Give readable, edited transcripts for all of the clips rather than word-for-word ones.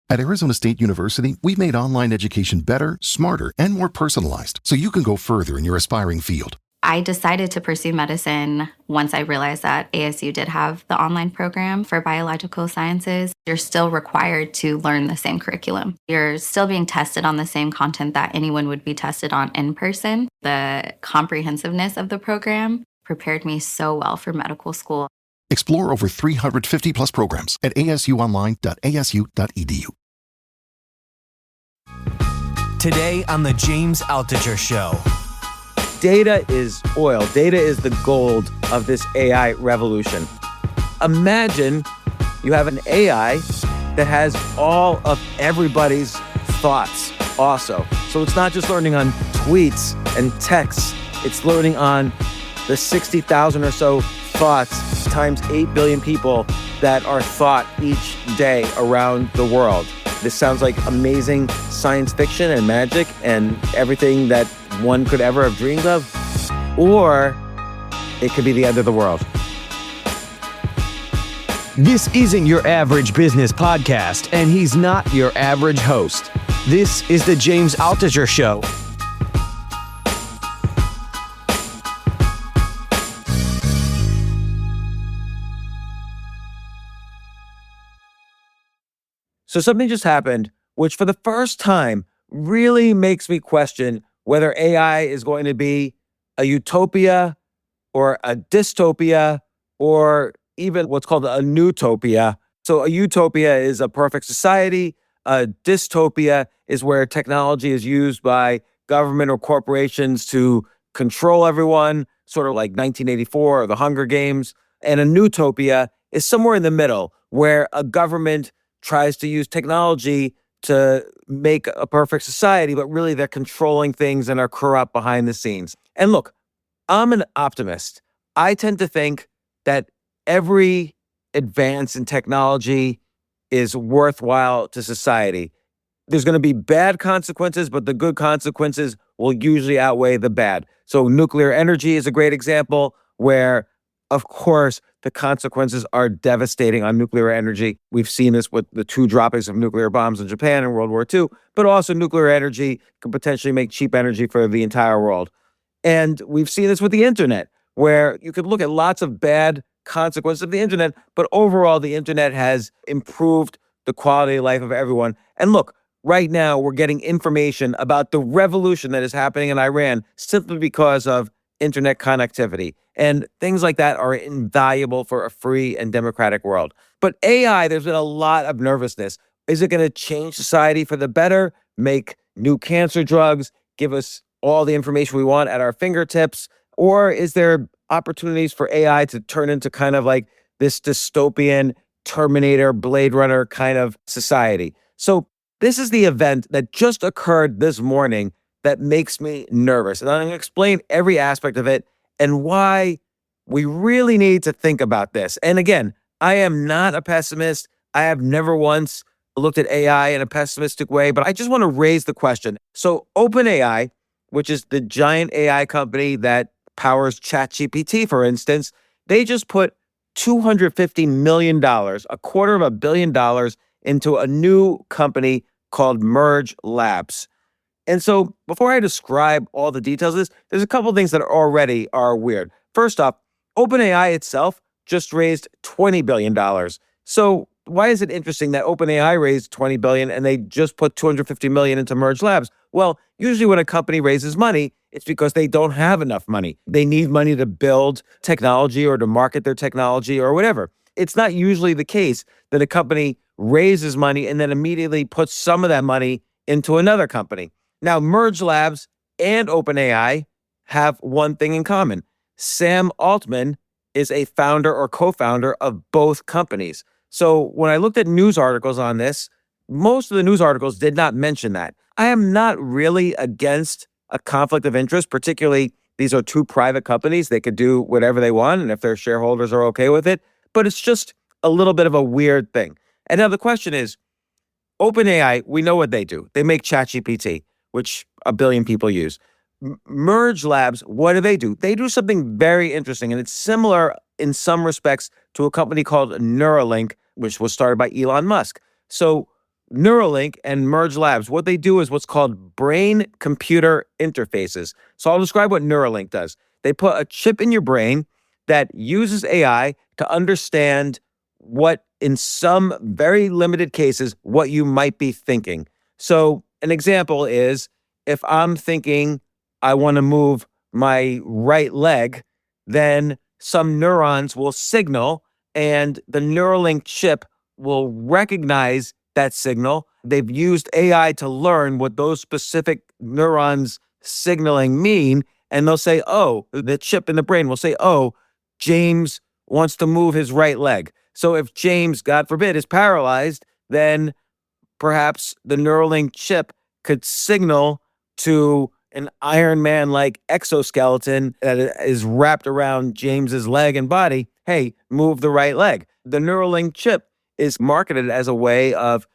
At Arizona State University, we've made online education better, smarter, and more personalized so you can go further in your aspiring field. I decided to pursue medicine once I realized that ASU did have the online program for biological sciences. You're still required to learn the same curriculum. You're still being tested on the same content that anyone would be tested on in person. The comprehensiveness of the program prepared me so well for medical school. Explore over 350 plus programs at asuonline.asu.edu. Today on The James Altucher Show. Data is oil. Data is the gold of this AI revolution. Imagine you have an AI that has all of everybody's thoughts also. So it's not just learning on tweets and texts. It's learning on the 60,000 or so thoughts times 8 billion people that are thought each day around the world. This sounds like amazing science fiction and magic and everything that one could ever have dreamed of, or it could be the end of the world. This isn't your average business podcast, and he's not your average host. This is The James Altucher Show. So something just happened, which for the first time really makes me question whether AI is going to be a utopia or a dystopia or even what's called a newtopia. So a utopia is a perfect society. A dystopia is where technology is used by government or corporations to control everyone, sort of like 1984 or the Hunger Games. And a newtopia is somewhere in the middle where a government tries to use technology to make a perfect society, but really they're controlling things and are corrupt behind the scenes. And look, I'm an optimist. I tend to think that every advance in technology is worthwhile to society. There's going to be bad consequences, but the good consequences will usually outweigh the bad. So nuclear energy is a great example where, of course, the consequences are devastating on nuclear energy. We've seen this with the 2 droppings of nuclear bombs in Japan in World War II, but also nuclear energy could potentially make cheap energy for the entire world. And we've seen this with the internet, where you could look at lots of bad consequences of the internet, but overall the internet has improved the quality of life of everyone. And look, right now we're getting information about the revolution that is happening in Iran simply because of internet connectivity. And things like that are invaluable for a free and democratic world. But AI, there's been a lot of nervousness. Is it going to change society for the better, make new cancer drugs, give us all the information we want at our fingertips? Or is there opportunities for AI to turn into kind of like this dystopian Terminator, Blade Runner kind of society? So this is the event that just occurred this morning that makes me nervous. And I'm going to explain every aspect of it and why we really need to think about this. And again, I am not a pessimist. I have never once looked at AI in a pessimistic way, but I just want to raise the question. So OpenAI, which is the giant AI company that powers ChatGPT, for instance, they just put $250 million, $250 million into a new company called Merge Labs. And so before I describe all the details of this, there's a couple of things that already are weird. First off, OpenAI itself just raised $20 billion. So why is it interesting that OpenAI raised $20 billion and they just put $250 million into Merge Labs? Well, usually when a company raises money, it's because they don't have enough money. They need money to build technology or to market their technology or whatever. It's not usually the case that a company raises money and then immediately puts some of that money into another company. Now, Merge Labs and OpenAI have one thing in common. Sam Altman is a founder or co-founder of both companies. So when I looked at news articles on this, most of the news articles did not mention that. I am not really against a conflict of interest, particularly these are 2 private companies. They could do whatever they want, and if their shareholders are okay with it. But it's just a little bit of a weird thing. And now the question is, OpenAI, we know what they do. They make ChatGPT, which 1 billion people use. Merge Labs, what do? They do something very interesting, and it's similar in some respects to a company called Neuralink, which was started by Elon Musk. So Neuralink and Merge Labs, what they do is what's called brain-computer interfaces. So I'll describe what Neuralink does. They put a chip in your brain that uses AI to understand what, in some very limited cases, what you might be thinking. So an example is if I'm thinking I want to move my right leg, then some neurons will signal and the Neuralink chip will recognize that signal. They've used AI to learn what those specific neurons signaling mean. And they'll say, oh, the chip in the brain will say, oh, James wants to move his right leg. So if James, God forbid, is paralyzed, then perhaps the Neuralink chip could signal to an Iron Man-like exoskeleton that is wrapped around James's leg and body, hey, move the right leg. The Neuralink chip is marketed as a way of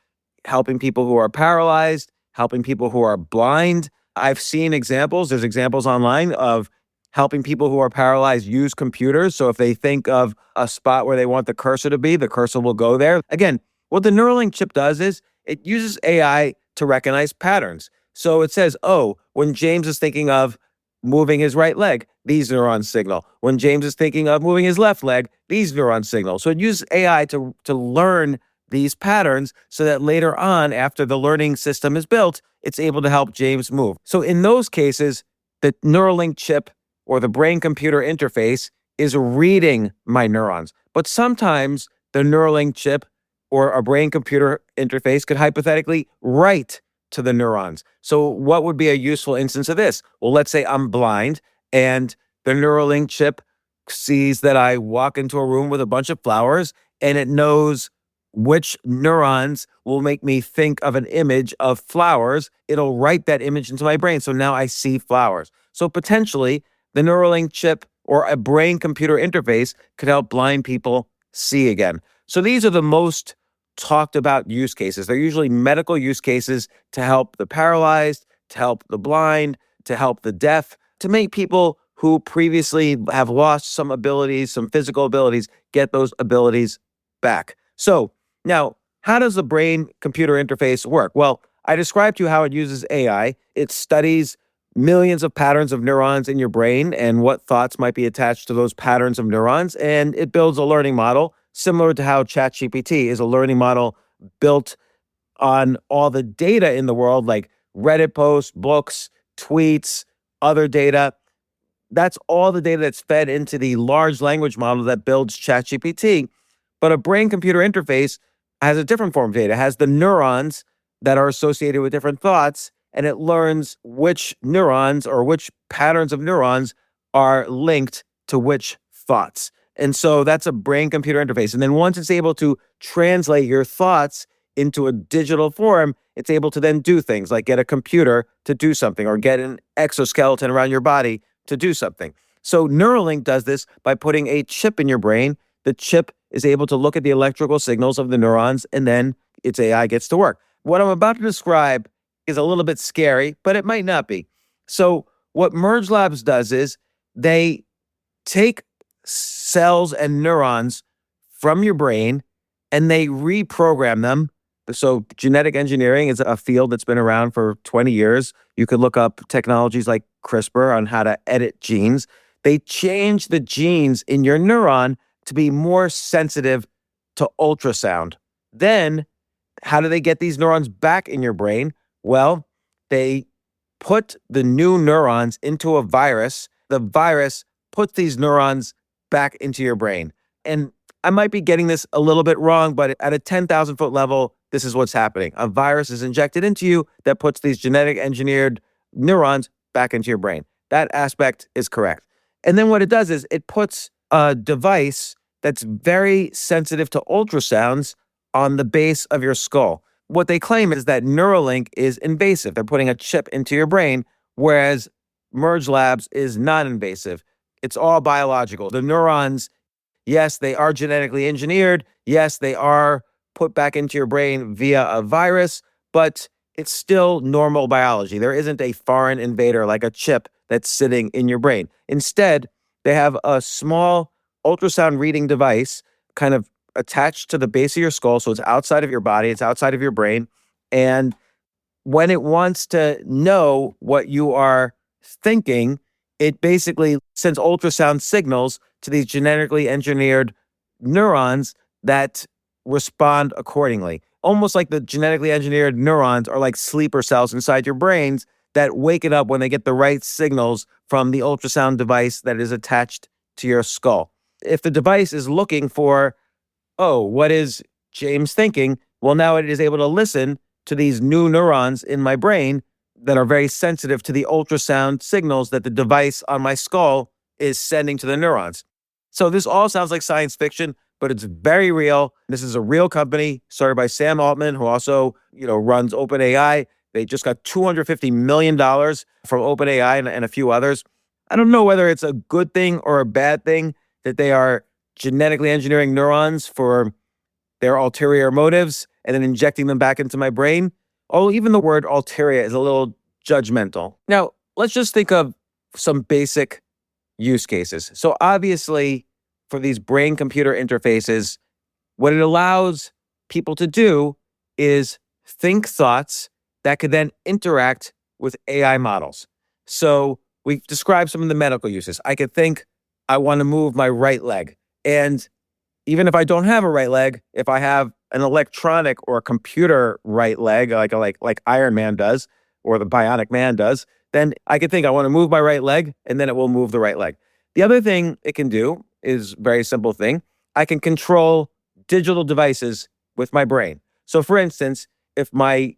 helping people who are paralyzed, helping people who are blind. I've seen examples, there's examples online of helping people who are paralyzed use computers. So if they think of a spot where they want the cursor to be, the cursor will go there. Again, what the Neuralink chip does is it uses AI to recognize patterns. So it says, oh, when James is thinking of moving his right leg, these neurons signal. When James is thinking of moving his left leg, these neurons signal. So it uses AI to learn these patterns so that later on, after the learning system is built, it's able to help James move. So in those cases, the Neuralink chip or the brain-computer interface is reading my neurons. But sometimes the Neuralink chip or a brain-computer interface could hypothetically write to the neurons. So what would be a useful instance of this? Well, let's say I'm blind and the Neuralink chip sees that I walk into a room with a bunch of flowers and it knows which neurons will make me think of an image of flowers. It'll write that image into my brain. So now I see flowers. So potentially the Neuralink chip or a brain-computer interface could help blind people see again. So these are the most talked about use cases. They're usually medical use cases to help the paralyzed, to help the blind, to help the deaf, to make people who previously have lost some abilities, some physical abilities, get those abilities back. So now, how does the brain-computer interface work? Well, I described to you how it uses AI. It studies millions of patterns of neurons in your brain and what thoughts might be attached to those patterns of neurons, and it builds a learning model similar to how ChatGPT is a learning model built on all the data in the world, like Reddit posts, books, tweets, other data. That's all the data that's fed into the large language model that builds ChatGPT. But a brain-computer interface has a different form of data. It has the neurons that are associated with different thoughts, and it learns which neurons or which patterns of neurons are linked to which thoughts. And so that's a brain-computer interface. And then once it's able to translate your thoughts into a digital form, it's able to then do things like get a computer to do something or get an exoskeleton around your body to do something. So Neuralink does this by putting a chip in your brain. The chip is able to look at the electrical signals of the neurons, and then its AI gets to work. What I'm about to describe is a little bit scary, but it might not be. So what Merge Labs does is they take cells and neurons from your brain and they reprogram them. So genetic engineering is a field that's been around for 20 years. You could look up technologies like CRISPR on how to edit genes. They change the genes in your neuron to be more sensitive to ultrasound. Then, how do they get these neurons back in your brain? Well, they put the new neurons into a virus. The virus puts these neurons back into your brain. And I might be getting this a little bit wrong, but at a 10,000 foot level, this is what's happening. A virus is injected into you that puts these genetic engineered neurons back into your brain. That aspect is correct. And then what it does is it puts a device that's very sensitive to ultrasounds on the base of your skull. What they claim is that Neuralink is invasive. They're putting a chip into your brain, whereas Merge Labs is non-invasive. It's all biological. The neurons, yes, they are genetically engineered. Yes, they are put back into your brain via a virus, but it's still normal biology. There isn't a foreign invader like a chip that's sitting in your brain. Instead, they have a small ultrasound reading device kind of attached to the base of your skull. So it's outside of your body. It's outside of your brain. And when it wants to know what you are thinking, it basically sends ultrasound signals to these genetically engineered neurons that respond accordingly. Almost like the genetically engineered neurons are like sleeper cells inside your brains that wake it up when they get the right signals from the ultrasound device that is attached to your skull. If the device is looking for, oh, what is James thinking? Well, now it is able to listen to these new neurons in my brain that are very sensitive to the ultrasound signals that the device on my skull is sending to the neurons. So this all sounds like science fiction, but it's very real. This is a real company started by Sam Altman, who also, runs OpenAI. They just got $250 million from OpenAI and a few others. I don't know whether it's a good thing or a bad thing that they are genetically engineering neurons for their ulterior motives and then injecting them back into my brain. Oh, even the word ulterior is a little judgmental. Now, let's just think of some basic use cases. So obviously, for these brain-computer interfaces, what it allows people to do is think thoughts that could then interact with AI models. So we've described some of the medical uses. I could think, I want to move my right leg. And even if I don't have a right leg, if I have an electronic or a computer right leg, like Iron Man does, or the Bionic Man does, then I could think I want to move my right leg, and then it will move the right leg. The other thing it can do is a very simple thing. I can control digital devices with my brain. So for instance, if my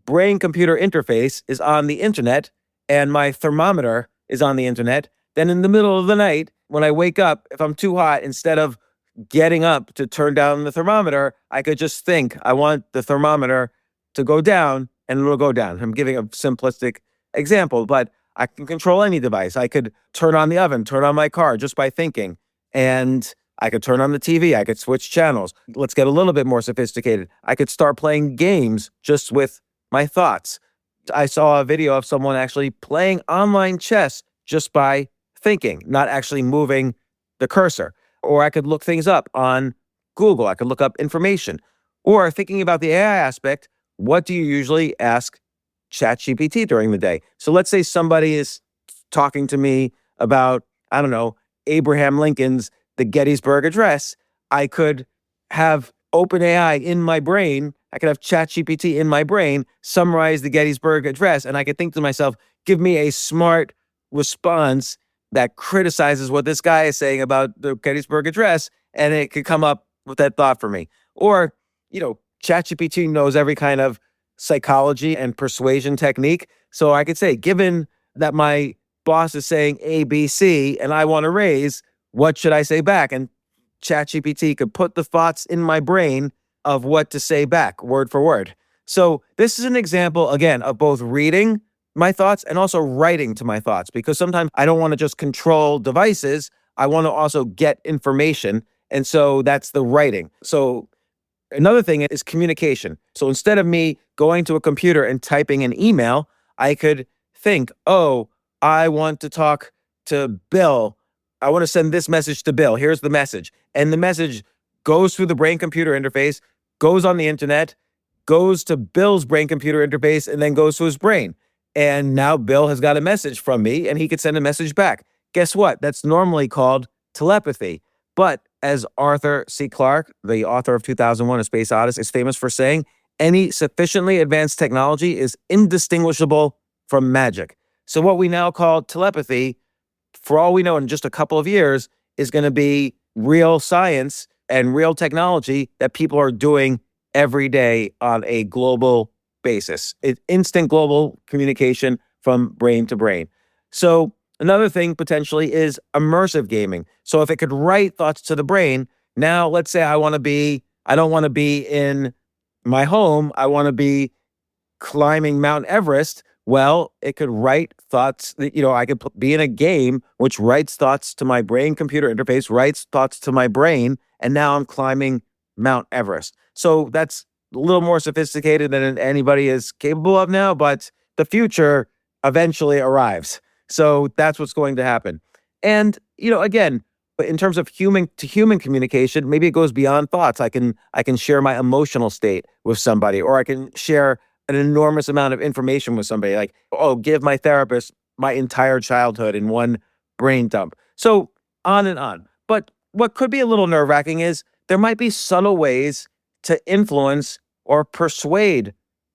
brain-computer interface is on the internet and my thermometer is on the internet, then in the middle of the night, when I wake up, if I'm too hot, instead of getting up to turn down the thermometer, I could just think, I want the thermometer to go down, and it'll go down. I'm giving a simplistic example, but I can control any device. I could turn on the oven, turn on my car just by thinking, and I could turn on the TV. I could switch channels. Let's get a little bit more sophisticated. I could start playing games just with my thoughts. I saw a video of someone actually playing online chess just by thinking, not actually moving the cursor. Or I could look things up on Google. I could look up information. Or thinking about the AI aspect, what do you usually ask ChatGPT during the day? So let's say somebody is talking to me about, I don't know, Abraham Lincoln's The Gettysburg Address. I could have OpenAI in my brain. I could have ChatGPT in my brain summarize the Gettysburg Address, and I could think to myself, give me a smart response that criticizes what this guy is saying about the Gettysburg Address, and it could come up with that thought for me. Or, ChatGPT knows every kind of psychology and persuasion technique. So I could say, given that my boss is saying A, B, C, and I want to raise, what should I say back? And ChatGPT could put the thoughts in my brain of what to say back, word for word. So this is an example, again, of both reading my thoughts and also writing to my thoughts, because sometimes I don't want to just control devices. I want to also get information. And so that's the writing. So another thing is communication. So instead of me going to a computer and typing an email, I could think, oh, I want to talk to Bill. I want to send this message to Bill. Here's the message. And the message goes through the brain-computer interface, goes on the internet, goes to Bill's brain-computer interface, and then goes to his brain. And now Bill has got a message from me, and he could send a message back. Guess what? That's normally called telepathy. But as Arthur C. Clarke, the author of 2001: A Space Odyssey, is famous for saying, any sufficiently advanced technology is indistinguishable from magic. So what we now call telepathy, for all we know in just a couple of years, is going to be real science and real technology that people are doing every day on a global basis. It's instant global communication from brain to brain. So another thing potentially is immersive gaming. So if it could write thoughts to the brain, now let's say I don't want to be in my home, I want to be climbing Mount Everest. Well, it could write thoughts that, I could be in a game which writes thoughts to my brain-computer interface, writes thoughts to my brain, and now I'm climbing Mount Everest. So that's a little more sophisticated than anybody is capable of now, but the future eventually arrives. So that's what's going to happen. And, again, in terms of human to human communication, maybe it goes beyond thoughts. I can share my emotional state with somebody, or I can share an enormous amount of information with somebody, like, oh, give my therapist my entire childhood in one brain dump. So on and on. But what could be a little nerve-wracking is there might be subtle ways to influence or persuade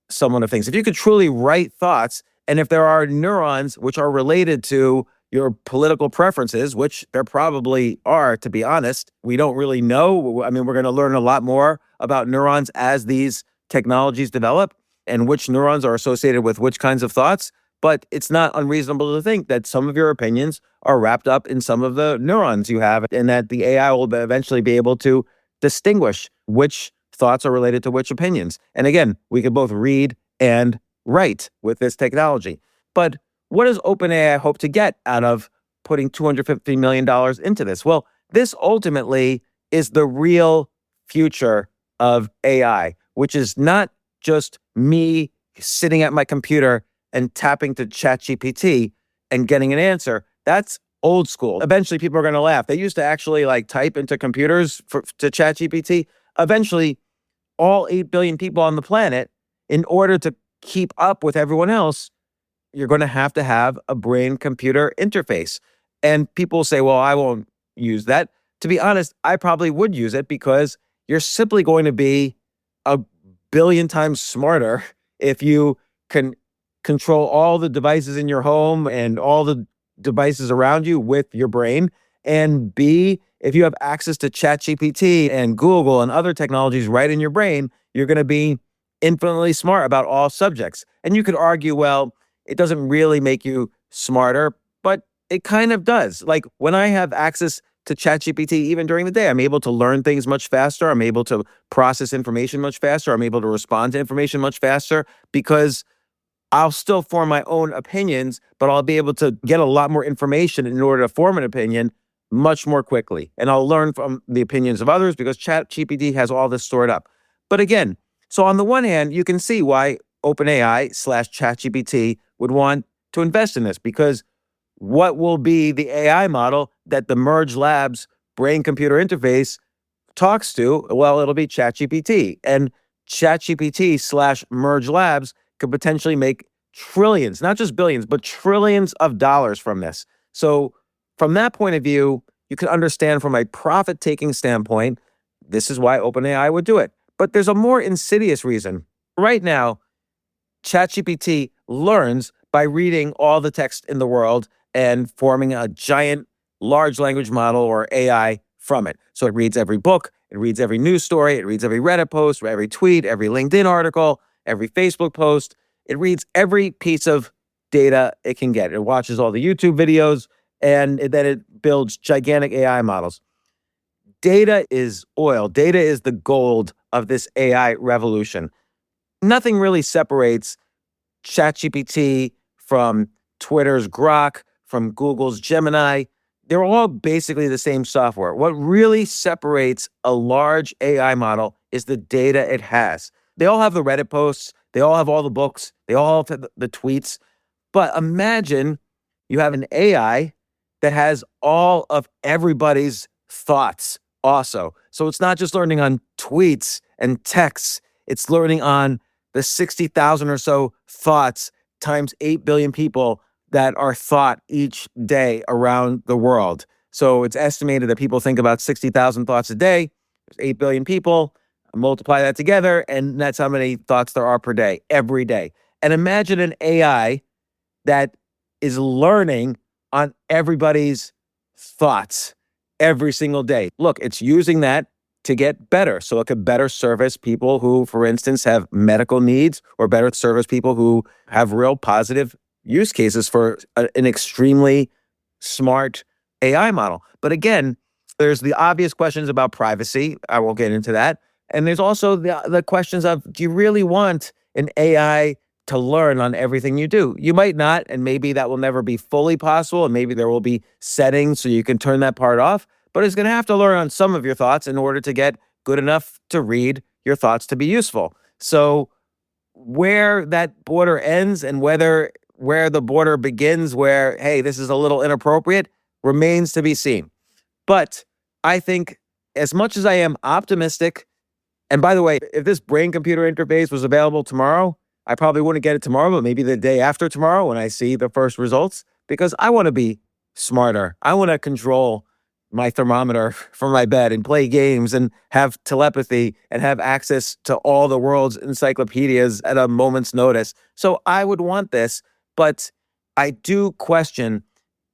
someone of things. If you could truly write thoughts, and if there are neurons which are related to your political preferences, which there probably are, to be honest, we don't really know. I mean, we're going to learn a lot more about neurons as these technologies develop and which neurons are associated with which kinds of thoughts. But it's not unreasonable to think that some of your opinions are wrapped up in some of the neurons you have, and that the AI will eventually be able to distinguish which thoughts are related to which opinions. And again, we can both read and write with this technology. But what does OpenAI hope to get out of putting $250 million into this? Well, this ultimately is the real future of AI, which is not just me sitting at my computer and tapping to ChatGPT and getting an answer. That's old school. Eventually, people are going to laugh. They used to actually type into computers to ChatGPT. Eventually, all 8 billion people on the planet, in order to keep up with everyone else, you're going to have a brain-computer interface. And people say, well, I won't use that. To be honest, I probably would use it because you're simply going to be a billion times smarter if you can control all the devices in your home and all the devices around you with your brain. And B, if you have access to ChatGPT and Google and other technologies right in your brain, you're going to be infinitely smart about all subjects. And you could argue, well, it doesn't really make you smarter, but it kind of does. Like when I have access to ChatGPT, even during the day, I'm able to learn things much faster. I'm able to process information much faster. I'm able to respond to information much faster because I'll still form my own opinions, but I'll be able to get a lot more information in order to form an opinion much more quickly. And I'll learn from the opinions of others because ChatGPT has all this stored up. But again, so on the one hand, you can see why OpenAI/ChatGPT would want to invest in this, because what will be the AI model that the Merge Labs brain-computer interface talks to? Well, it'll be ChatGPT. And ChatGPT/Merge Labs could potentially make trillions, not just billions, but trillions of dollars from this. So from that point of view, you can understand from a profit-taking standpoint, this is why OpenAI would do it. But there's a more insidious reason. Right now, ChatGPT learns by reading all the text in the world and forming a giant large language model or AI from it. So it reads every book, it reads every news story, it reads every Reddit post, every tweet, every LinkedIn article, every Facebook post. It reads every piece of data it can get. It watches all the YouTube videos, and then it builds gigantic AI models. Data is oil. Data is the gold of this AI revolution. Nothing really separates ChatGPT from Twitter's Grok, from Google's Gemini. They're all basically the same software. What really separates a large AI model is the data it has. They all have the Reddit posts. They all have all the books. They all have the tweets. But imagine you have an AI that has all of everybody's thoughts also. So it's not just learning on tweets and texts. It's learning on the 60,000 or so thoughts times 8 billion people that are thought each day around the world. So it's estimated that people think about 60,000 thoughts a day. There's 8 billion people. Multiply that together, and that's how many thoughts there are per day, every day. And imagine an AI that is learning on everybody's thoughts every single day. Look, it's using that to get better. So it could better service people who, for instance, have medical needs, or better service people who have real positive use cases for an extremely smart AI model. But again, there's the obvious questions about privacy. I won't get into that. And there's also the questions of, do you really want an AI to learn on everything you do? You might not, and maybe that will never be fully possible, and maybe there will be settings so you can turn that part off, but it's going to have to learn on some of your thoughts in order to get good enough to read your thoughts to be useful. So where that border ends and where the border begins, where, hey, this is a little inappropriate, remains to be seen. But I think as much as I am optimistic, and by the way, if this brain-computer interface was available tomorrow, I probably wouldn't get it tomorrow, but maybe the day after tomorrow when I see the first results, because I want to be smarter. I want to control my thermometer from my bed and play games and have telepathy and have access to all the world's encyclopedias at a moment's notice. So I would want this, but I do question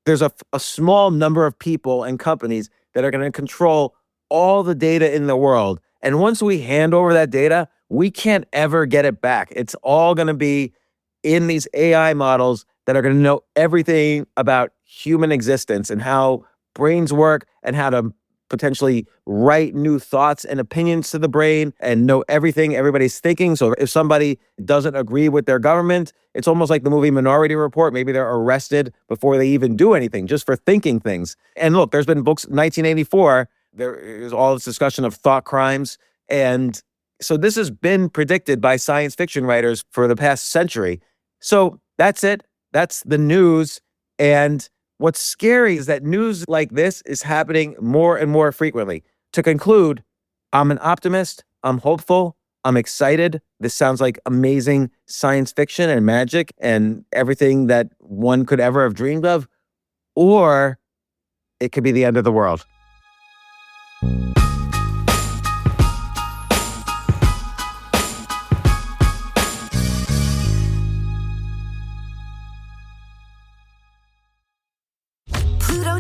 there's a small number of people and companies that are going to control all the data in the world. And once we hand over that data, we can't ever get it back. It's all going to be in these AI models that are going to know everything about human existence and how brains work and how to potentially write new thoughts and opinions to the brain and know everything everybody's thinking. So if somebody doesn't agree with their government, it's almost like the movie Minority Report. Maybe they're arrested before they even do anything, just for thinking things. And look, there's been books, 1984, there is all this discussion of thought crimes. And so this has been predicted by science fiction writers for the past century. So that's it. That's the news. And what's scary is that news like this is happening more and more frequently. To conclude, I'm an optimist. I'm hopeful. I'm excited. This sounds like amazing science fiction and magic and everything that one could ever have dreamed of. Or it could be the end of the world.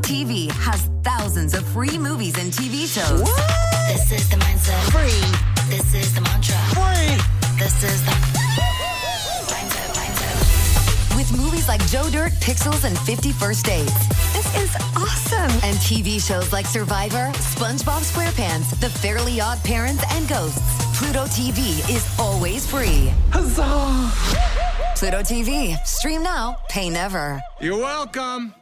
TV has thousands of free movies and TV shows. What? This is the mindset. Free. This is the mantra. Free. This is the mindset. With movies like Joe Dirt, Pixels, and 50 First Dates. This is awesome. And TV shows like Survivor, SpongeBob SquarePants, The Fairly Odd Parents, and Ghosts. Pluto TV is always free. Huzzah! Pluto TV. Stream now, pay never. You're welcome.